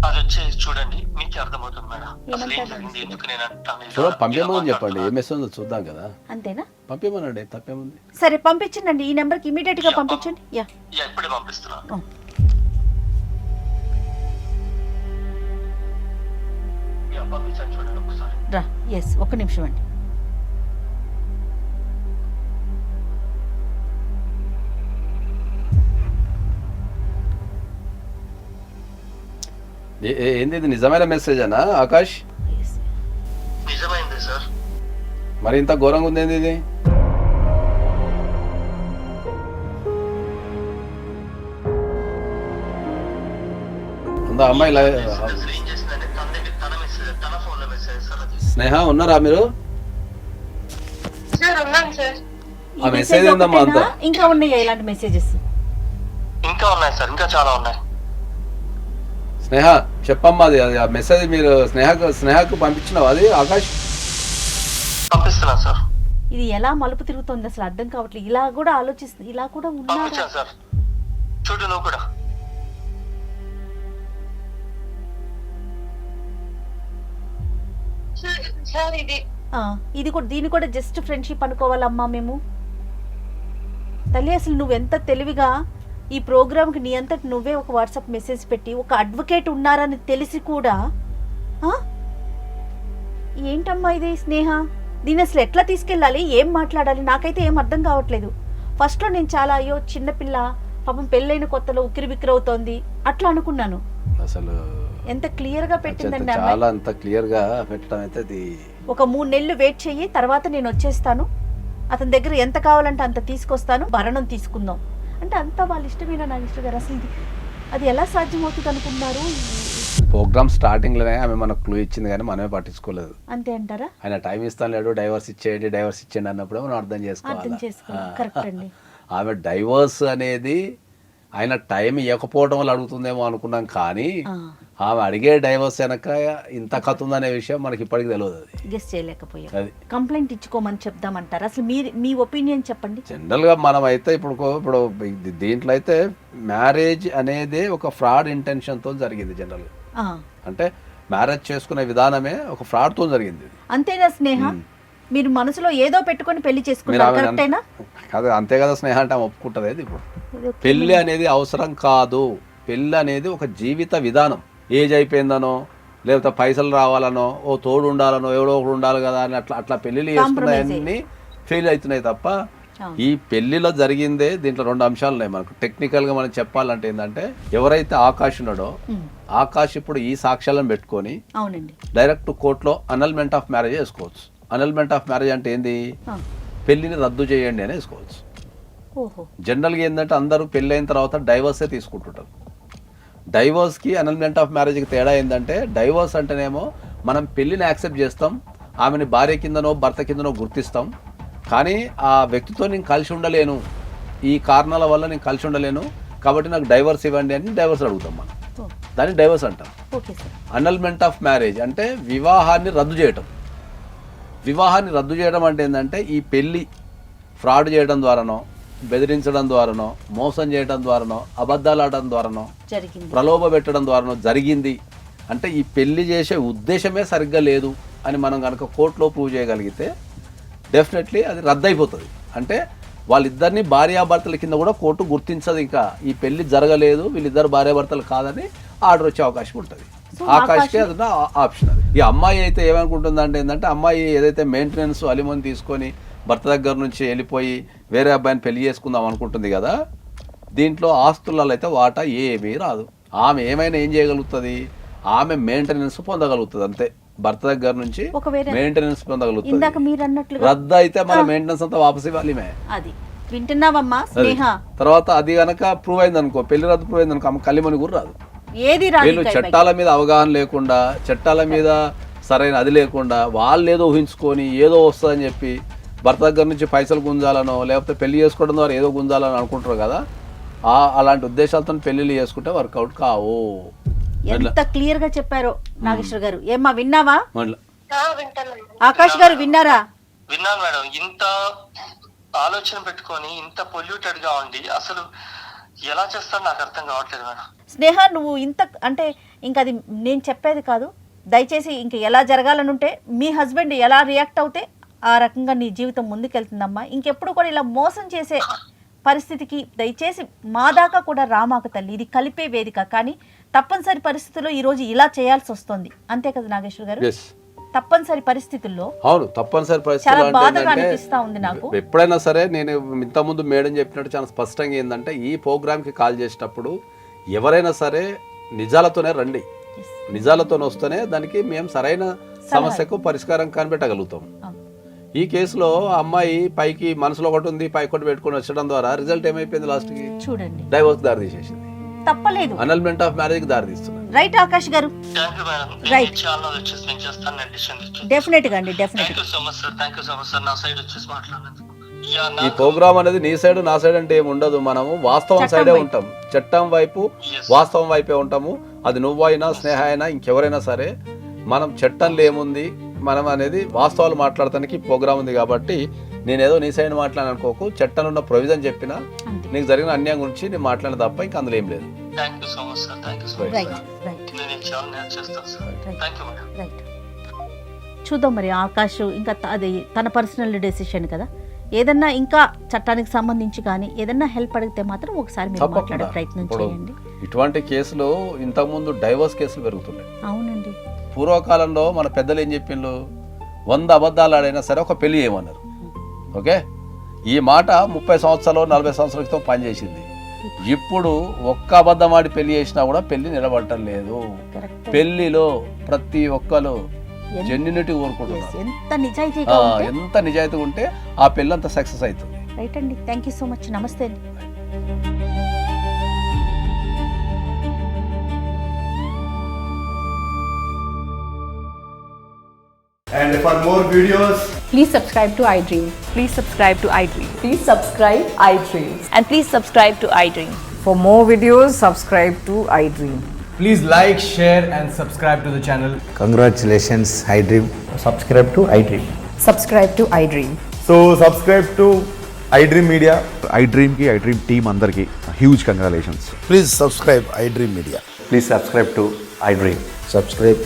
అది వచ్చేసి చూడండి, మీకే అర్థమవుతుంది మేడం అసలు ఏం జరిగింది, ఎందుకు నేను అంటాను చూడ పంపించమని చెప్పండి, ఏం మెసేజ్ ఉందో చూద్దాం కదా. అంతేనా? పంపించమనండి, తప్పేముంది. సరే పంపించండి, ఈ నెంబర్కి ఇమీడియట్ గా పంపించండి. యా ఇప్పుడే పంపిస్తున్నాను. పంపించాను చూడండి ఒకసారి. రా. ఎస్, ఒక్క నిమిషం అండి. ఏంది ఇది, నిజమైన మెసేజ్ అనా ఆకాష్? నిజమైంది సార్. మరి ఇంత ఘోరంగా ఉంది ఏంది ఇది? ఉందా అమ్మాయి? అసలు ఏం చేసిందంటే తన దగ్గర తన మెసేజ్, తన ఫోన్ లో మెసేజ్ సార్ అది. స్నేహ ఉన్నారా మీరు? సార్ ఉన్నాను సార్. ఆ మెసేజ్ ఏందమ్మా అంత? ఇంకా ఉన్నాయా ఇలాంటి మెసేజెస్? ఇంకా ఉన్నాయి సార్, ఇంకా చాలా ఉన్నాయి. స్నేహ చెప్పమ్మా, అది ఆ మెసేజ్ మీరు స్నేహకు పంపించినావు అది ఆకాష్? పంపిస్తున్నా సార్. ఇది ఎలా మలుపు తిరుగుతుంది అసలు అర్థం కావట్లేదు. ఇలా కూడా ఆలోచిస్తుంది, ఇలా కూడా ఉన్నారా? పంపించాను సార్, చూడు నువ్వు కూడా. సార్ ఇది కూడా, దీన్ని కూడా జస్ట్ ఫ్రెండ్షిప్ అనుకోవాలమ్మా మేము. తల్లి అసలు నువ్వెంత తెలివిగా ఈ ప్రోగ్రామ్కి నీ అంతటి నువ్వే ఒక వాట్సాప్ మెసేజ్ పెట్టి ఒక అడ్వకేట్ ఉన్నారని తెలిసి కూడా ఏంటమ్మా ఇది స్నేహ? దీన్ని అసలు ఎట్లా తీసుకెళ్ళాలి, ఏం మాట్లాడాలి, నాకైతే ఏం అర్థం కావట్లేదు. ఫస్ట్లో నేను చాలా అయ్యో చిన్నపిల్ల పాపం పెళ్ళైన కొత్తలో ఉక్కిరి బిక్కిరి అవుతోంది అట్లా అనుకున్నాను. అసలు ఎంత క్లియర్గా పెట్టిందండి చాలా అమ్మాయి. అంత క్లియర్ గా పెట్టడం అయితే అది. ఒక 3 నెలలు వెయిట్ చెయ్యి, తర్వాత నేను వచ్చేస్తాను, అతని దగ్గర ఎంత కావాలంటే అంత తీసుకొస్తాను, భరణం తీసుకుందాం అంటే అంతా వాళ్ళ ఇష్టమేనా నాగేశ్వర గారు? అసలు అది ఎలా సాధ్యమవుతుంది అనుకున్నారు? ప్రోగ్రామ్ స్టార్టింగ్ లోనే ఆమె మనకు క్లూ ఇచ్చింది కానీ మనమే పట్టించుకోలేదు. అంతే అంటారా? ఆయన టైం ఇస్తాను లేడు, డైవర్స్ ఇచ్చేయండి అన్నప్పుడు మనం అర్థం చేసుకోవాలి. కరెక్ట్ అండి. ఆమె డైవర్స్ అనేది ఆయన టైం ఇవ్వకపోవడం వల్ల అడుగుతుందేమో అనుకున్నాం, కానీ ఆమె అడిగే డైవర్స్ వెనక ఇంత కథ ఉందనే విషయం మనకి ఇప్పటికి తెలియదు. అది గెస్ చేయలేకపోయాం. అది కంప్లైంట్ ఇచ్చుకోమని చెప్దామంటారు. అసలు మీ ఒపీనియన్ చెప్పండి. జనరల్ గా మనం అయితే ఇప్పుడు దీంట్లో అయితే మ్యారేజ్ అనేది ఒక ఫ్రాడ్ ఇంటెన్షన్ తో జరిగింది. జనరల్ అంటే మ్యారేజ్ చేసుకునే విధానమే ఒక ఫ్రాడ్ తో జరిగింది. అంతేనా స్నేహ? మీరు మనసులో ఏదో పెట్టుకొని పెళ్లి చేసుకున్నారు, కరెక్టేనా? కాదు, అంతే కదా స్నేహ అంటే ఆమె ఒప్పుకుంటది. ఇప్పుడు పెళ్లి అనేది అవసరం కాదు, పెళ్లి అనేది ఒక జీవిత విధానం. ఏజ్ అయిపోయిందనో లేకపోతే పైసలు రావాలనో ఓ తోడు ఉండాలనో ఎవడో ఒకడు ఉండాలి కదా అని అట్లా పెళ్లిళ్ళు చేసుకున్నాయన్నీ ఫెయిల్ అవుతున్నాయి తప్ప ఈ పెళ్లిలో జరిగిందే. దీంట్లో 2 అంశాలు ఉన్నాయి మనకు. టెక్నికల్ గా మనం చెప్పాలంటే ఏంటంటే, ఎవరైతే ఆకాష్ ఉన్నాడో ఆకాష్ ఇప్పుడు ఈ సాక్ష్యాలను పెట్టుకొని డైరెక్ట్ కోర్టులో అనల్మెంట్ ఆఫ్ మ్యారేజ్ వేసుకోవచ్చు. అనల్మెంట్ ఆఫ్ మ్యారేజ్ అంటే ఏంది? పెళ్లిని రద్దు చేయండి అని వేసుకోవచ్చు. జనరల్గా ఏంటంటే అందరూ పెళ్ళి అయిన తర్వాత డైవర్సే తీసుకుంటుంటారు. డైవర్స్కి అనల్మెంట్ ఆఫ్ మ్యారేజ్కి తేడా ఏంటంటే, డైవర్స్ అంటేనేమో మనం పెళ్ళిని యాక్సెప్ట్ చేస్తాం, ఆమెని భార్య కిందనో భర్త కిందనో గుర్తిస్తాం, కానీ ఆ వ్యక్తితో నేను కలిసి ఉండలేను, ఈ కారణాల వల్ల నేను కలిసి ఉండలేను కాబట్టి నాకు డైవర్స్ ఇవ్వండి అని డైవర్స్ అడుగుతాం మనం. దాన్ని డైవర్స్ అంటాం. అనల్మెంట్ ఆఫ్ మ్యారేజ్ అంటే వివాహాన్ని రద్దు చేయటం. వివాహాన్ని రద్దు చేయడం అంటే ఏంటంటే, ఈ పెళ్ళి ఫ్రాడ్ చేయడం ద్వారానో, బెదిరించడం ద్వారానో, మోసం చేయడం ద్వారానో, అబద్ధాలు ఆడడం ద్వారానో, ప్రలోభ పెట్టడం ద్వారానో జరిగింది అంటే ఈ పెళ్లి చేసే ఉద్దేశమే సరిగ్గా లేదు అని మనం కనుక కోర్టులో ప్రూవ్ చేయగలిగితే డెఫినెట్లీ అది రద్దు అయిపోతుంది. అంటే వాళ్ళిద్దరిని భార్యాభర్తల కింద కూడా కోర్టు గుర్తించదు. ఇంకా ఈ పెళ్లి జరగలేదు, వీళ్ళిద్దరు భార్యాభర్తలు కాదని ఆర్డర్ వచ్చే అవకాశం ఉంటుంది. ఆకాష్కి అది ఆప్షన్. అది ఈ అమ్మాయి అయితే ఏమనుకుంటుందంటే ఏంటంటే, అమ్మాయి ఏదైతే మెయింటెనెన్స్ అలిమోని తీసుకొని భర్త దగ్గర నుంచి వెళ్ళిపోయి వేరే అబ్బాయిని పెళ్లి చేసుకుందాం అనుకుంటుంది కదా, దీంట్లో ఆస్తులలో అయితే వాటా ఏమీ రాదు. ఆమె ఏమైనా ఏం చేయగలుగుతుంది? ఆమె మెయింటెనెన్స్ పొందగలుగుతుంది అంతే. భర్త దగ్గర నుంచి మెయింటెనెన్స్ పొందగలుగుతుంది. రద్దు అయితే మన మెయింటెనెన్స్ అంతా వాపస్ ఇవ్వాలి. తర్వాత అది కనుక ప్రూవ్ అయింది అనుకో, పెళ్లి రద్దు ప్రూవ్ అయింది అనుకో, ఆమె కలిమని కూడా రాదు. వీళ్ళు చట్టాల మీద అవగాహన లేకుండా, చట్టాల మీద సరైన అది లేకుండా వాళ్ళు ఏదో ఊహించుకొని ఏదో వస్తుందని చెప్పి భర్త దగ్గర నుంచి పైసలు గుంజాలనో లేకపోతే పెళ్లి చేసుకోవడం ద్వారా ఏదో గుంజాలని అనుకుంటారు కదా, అలాంటి ఉద్దేశాలతో పెళ్లిళ్ళు చేసుకుంటే వర్కౌట్ కావు. ఎంత క్లియర్ గా చెప్పారో నాగేశ్వర గారు. ఏమ్మా విన్నావా? ఆకాష్ గారు విన్నారా? విన్నాను మేడం. ఇంత ఆలోచన పెట్టుకొని ఇంత పొల్యూటెడ్ గా ఉండి అసలు ఎలా చేస్తారో నాకు అర్థం కావట్లేదు మేడం. స్నేహ, నువ్వు ఇంత అంటే ఇంక అది నేను చెప్పేది కాదు. దయచేసి ఇంక ఎలా జరగాలనుంటే మీ హస్బెండ్ ఎలా రియాక్ట్ అవుతే ఆ రకంగా నీ జీవితం ముందుకెళ్తుందమ్మా. ఇంకెప్పుడు కూడా ఇలా మోసం చేసే పరిస్థితికి దయచేసి మా దాకా కూడా రామాక తల్లి. ఇది కలిపే వేదిక, కానీ తప్పనిసరి పరిస్థితుల్లో ఈరోజు ఇలా చేయాల్సి వస్తుంది. అంతే కదా నాగేశ్వర్ గారు? తప్పనిసరి పరిస్థితుల్లో అవును, తప్పనిసరి చాలా పరిస్థితుల్లో బాధగా అంటే అనిపిస్తా ఉంది నాకు. ఎప్పుడైనా సరే నేను ఇంతకుముందు మేడం చెప్పినట్టు చాలా స్పష్టంగా ఏంటంటే ఈ ప్రోగ్రామ్కి కాల్ చేసేటప్పుడు ఎవరైనా సరే నిజాలతోనే రండి, నిజాలతోనే వస్తేనే దానికి మేము సరైన సమస్యకు పరిష్కారం కనిపెట్టగలుగుతాం. ఈ కేసులో అమ్మాయి పైకి మనసులో ఒకటి ఉంది, పై ఒకటి పెట్టుకుని వచ్చడం ద్వారా రిజల్ట్ ఏమైపోయింది, లాస్ట్కి చూడండి, డైవోర్స్ దారి తీసేసింది, తప్పలేదు, అనల్మెంట్ ఆఫ్ మ్యారేజ్ కి దారి తీస్తుంది. రైట్ ఆకాష్ గారు? Thank you madam. Right. చాలా వచ్చేసి నేను చేస్తాను, నేను డిసిషన్ తీసుకుంటాను. డెఫినెట్ గా అండి, definite. Thank you so much sir, thank you so much sir, నా సైడ్ వచ్చేసి మాట్లాడినందుకు. ఈ ప్రోగ్రామ్ అనేది నీ సైడ్ నా సైడ్ అంటే ఏమి ఉండదు, మనము వాస్తవం సైడే ఉంటాం, చట్టం వైపు వాస్తవం వైపే ఉంటాము. అది నువ్వైనా స్నేహ అయినా ఇంకెవరైనా సరే మనం చట్టంలో ఏముంది మనం అనేది వాస్తవాలు మాట్లాడటానికి ప్రోగ్రామ్ ఉంది. కాబట్టి నేనేదో నీ సైడ్ మాట్లాడనుకోకు, చట్టంలో ఉన్న ప్రొవిజన్ చెప్పినా నీకు జరిగిన అన్యాయం గురించి నేను మాట్లాడిన తప్ప ఇంకా అందులో ఏం లేదు. Thank you so much sir, thank you so much right sir. Right నేను చాలా నేను చేస్తాను sir. Thank you madam. Right. చూద్దాం మరి ఆకాష్ ఇంకా అది తన పర్సనల్ డెసిషన్ కదా. ఏదన్నా ఇంకా చట్టానికి సంబంధించి కానీ ఏదన్నా హెల్ప్ అడిగితే మాత్రం ఒకసారి మీరు మాట్లాడే ప్రయత్నం ఇప్పుడు చేయండి. ఇటువంటి కేసులు ఇంతకుముందు డైవర్స్ కేసులు పెరుగుతున్నాయి. అవునండి. పూర్వకాలంలో మన పెద్దలు ఏం చెప్పిండ్రు, 100 అబద్ధాలు ఆడైనా సరే ఒక పెళ్లి చేయమన్నారు. ఓకే, ఈ మాట 30 సంవత్సరాలు 40 సంవత్సరాల క్రితం పనిచేసింది. ఇప్పుడు ఒక్క అబద్ధం ఆడి పెళ్లి చేసినా కూడా పెళ్లి నిలబడటం లేదు. పెళ్లిలో ప్రతి ఒక్కరు జెన్యునిటీ కోరుకుంటున్నారు. ఎంత నిజాయితీగా ఉంటే ఆ పెళ్లి అంత సక్సెస్ అవుతుంది. రైట్ అండి, థ్యాంక్ యూ సో మచ్. నమస్తే అండి. And for more videos, Please subscribe to iDream. Please subscribe to iDream. Please subscribe iDream. And please subscribe to iDream. For more videos, subscribe to iDream. please like, share, and subscribe to the channel. Congratulations, iDream. Subscribe to iDream. Subscribe to iDream. So, subscribe to iDream Media. iDream team andarki huge congratulations. Please subscribe iDream Media. Please subscribe to iDream. Subscribe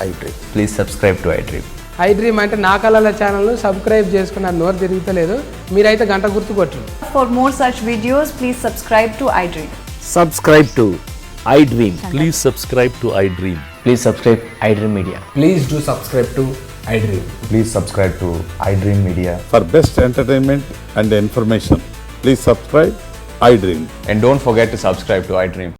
iDream. Please subscribe to iDream. iDream అంటే నా కళల ఛానల్ను సబ్స్క్రైబ్ చేసుకున్న నోరు తిరుగుతలేదు, మీరైతే గంట గుర్తు కొట్టండి. For more such videos, please subscribe to iDream. Subscribe to iDream. Please subscribe to iDream. Please subscribe iDream Media. Please do subscribe to iDream. Please subscribe to iDream Media. For best entertainment and information, please subscribe iDream. And don't forget to subscribe to iDream.